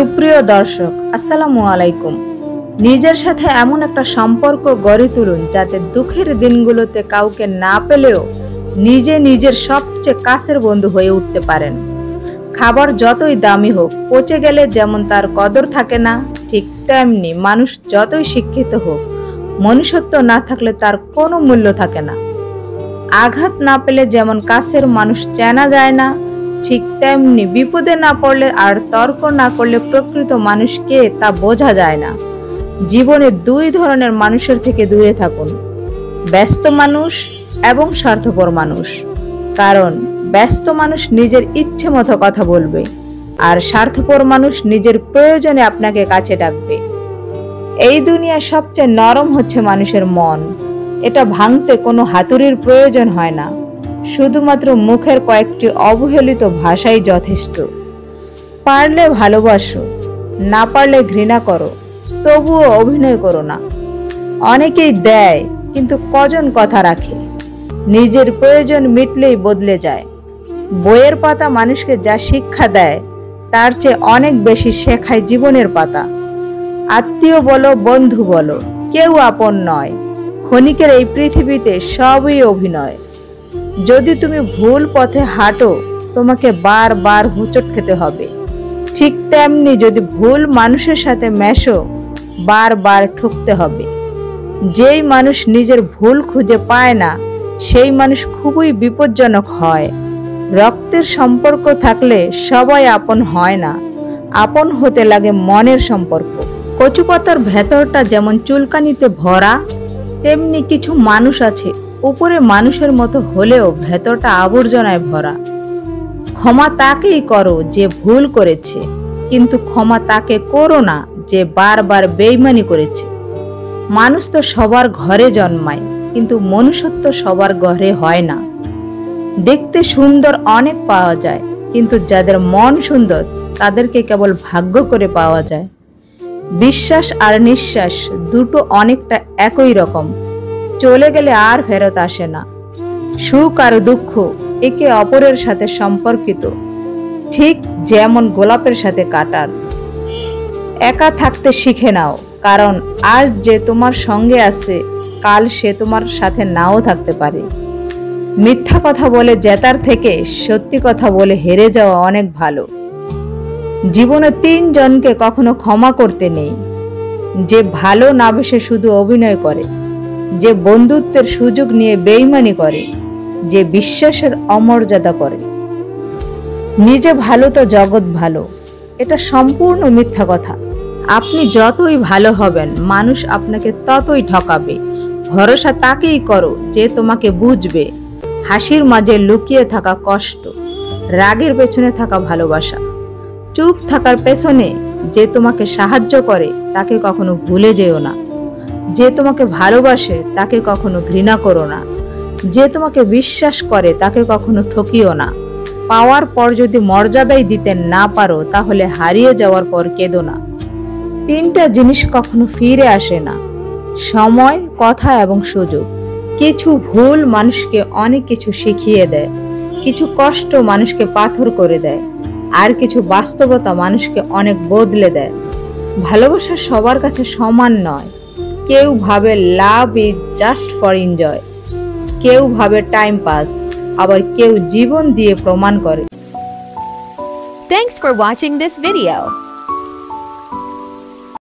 সুপ্রিয় দর্শক, আসসালামু আলাইকুম। নিজের সাথে এমন একটা সম্পর্ক গড়ে তুলুন যাতে দুঃখের দিনগুলোতে কাউকে না পেলেও নিজে নিজের সবচেয়ে কাছের বন্ধু হয়ে উঠতে পারেন। খাবার যতই দামি হোক, পচে গেলে যেমন তার কদর থাকে না, ঠিক তেমনি মানুষ যতই শিক্ষিত হোক, মনুষ্যত্ব না থাকলে তার কোনো মূল্য থাকে না। আঘাত না পেলে যেমন কাছের মানুষ চেনা যায় না, ঠিক তেমনি বিপদে না পড়লে আর তর্ক না করলে প্রকৃত মানুষকে তা বোঝা যায় না। জীবনে দুই ধরনের মানুষের থেকে দূরে থাকুন, ব্যস্ত মানুষ এবং স্বার্থপর মানুষ। কারণ ব্যস্ত মানুষ নিজের ইচ্ছে মতো কথা বলবে, আর স্বার্থপর মানুষ নিজের প্রয়োজনে আপনাকে কাছে ডাকবে। এই দুনিয়ার সবচেয়ে নরম হচ্ছে মানুষের মন। এটা ভাঙতে কোনো হাতুড়ির প্রয়োজন হয় না, শুধুমাত্র মুখের কয়েকটি অবহেলিত ভাষাই যথেষ্ট। পারলে ভালোবাসো, না পারলে ঘৃণা করো, তবুও অভিনয় করো না। অনেকেই দেয়, কিন্তু কজন কথা রাখে? নিজের প্রয়োজন মিটলেই বদলে যায়। বইয়ের পাতা মানুষকে যা শিক্ষা দেয়, তার চেয়ে অনেক বেশি শেখায় জীবনের পাতা। আত্মীয় বলো, বন্ধু বলো, কেউ আপন নয়। ক্ষণিকের এই পৃথিবীতে সবই অভিনয়। যদি তুমি ভুল পথে হাঁটো, তোমাকে বারবার হোঁচট খেতে হবে। ঠিক তেমনি যদি ভুল মানুষের সাথে মেশো, বারবার ঠকতে হবে। যেই মানুষ নিজের ভুল খুঁজে পায় না, সেই মানুষ খুবই বিপজ্জনক হয়। রক্তের সম্পর্ক থাকলে সবাই আপন হয় না, আপন হতে লাগে মনের সম্পর্ক। কচু পাতার ভেতরটা যেমন চুলকানিতে ভরা, তেমনি কিছু মানুষ আছে উপরে মানুষের মতো হলেও ভেতরটা আবর্জনায় ভরা। ক্ষমা তাকেই করো যে ভুল করেছে, কিন্তু ক্ষমা তাকে করো না যে বারবার বেইমানি করেছে। মানুষ তো সবার ঘরে জন্মায়, কিন্তু মনুষ্যত্ব সবার ঘরে হয় না। দেখতে সুন্দর অনেক পাওয়া যায়, কিন্তু যাদের মন সুন্দর তাদেরকে কেবল ভাগ্য করে পাওয়া যায়। বিশ্বাস আর নিঃশ্বাস দুটো অনেকটা একই রকম, চলে গেলে আর ফেরত আসে না। সুখ আর দুঃখ একে অপরের সাথে সম্পর্কিত, ঠিক যেমন গোলাপের সাথে কাঁটার। একা থাকতে শিখে নাও, কারণ আজ যে তোমার সঙ্গে আছে, কাল সে তোমার সাথে নাও থাকতে পারে। মিথ্যা কথা বলে জেতার থেকে সত্যি কথা বলে হেরে যাওয়া অনেক ভালো। জীবনে তিনজনকে কখনো ক্ষমা করতে নেই: যে ভালো না বেসে শুধু অভিনয় করে, যে বন্ধুত্বের সুযোগ নিয়ে বেইমানি করে, যে বিশ্বাসের অমর্যাদা করে। নিজে ভালো তো জগৎ ভালো, এটা সম্পূর্ণ মিথ্যা কথা। আপনি যতই ভালো হবেন, মানুষ আপনাকে ততই ঠকাবে। ভরসা তাকেই করো যে তোমাকে বুঝবে। হাসির মাঝে লুকিয়ে থাকা কষ্ট, রাগের পেছনে থাকা ভালোবাসা। চুপ থাকার পেছনে যে তোমাকে সাহায্য করে তাকে কখনো ভুলে যেও না। যে তোমাকে ভালোবাসে তাকে কখনো ঘৃণা করো না। যে তোমাকে বিশ্বাস করে তাকে কখনো ঠকিও না। পাওয়ার পর যদি মর্যাদাই দিতে না পারো, তাহলে হারিয়ে যাওয়ার পর কেঁদো না। তিনটা জিনিস কখনো ফিরে আসে না: সময়, কথা এবং সুযোগ। কিছু ভুল মানুষকে অনেক কিছু শিখিয়ে দেয়, কিছু কষ্ট মানুষকে পাথর করে দেয়, আর কিছু বাস্তবতা মানুষকে অনেক বদলে দেয়। ভালোবাসা সবার কাছে সমান নয়। কেউ ভাবে love is just for enjoy, কেউ ভাবে টাইম পাস, আবার কেউ জীবন দিয়ে প্রমাণ করে। Thanks for watching this video.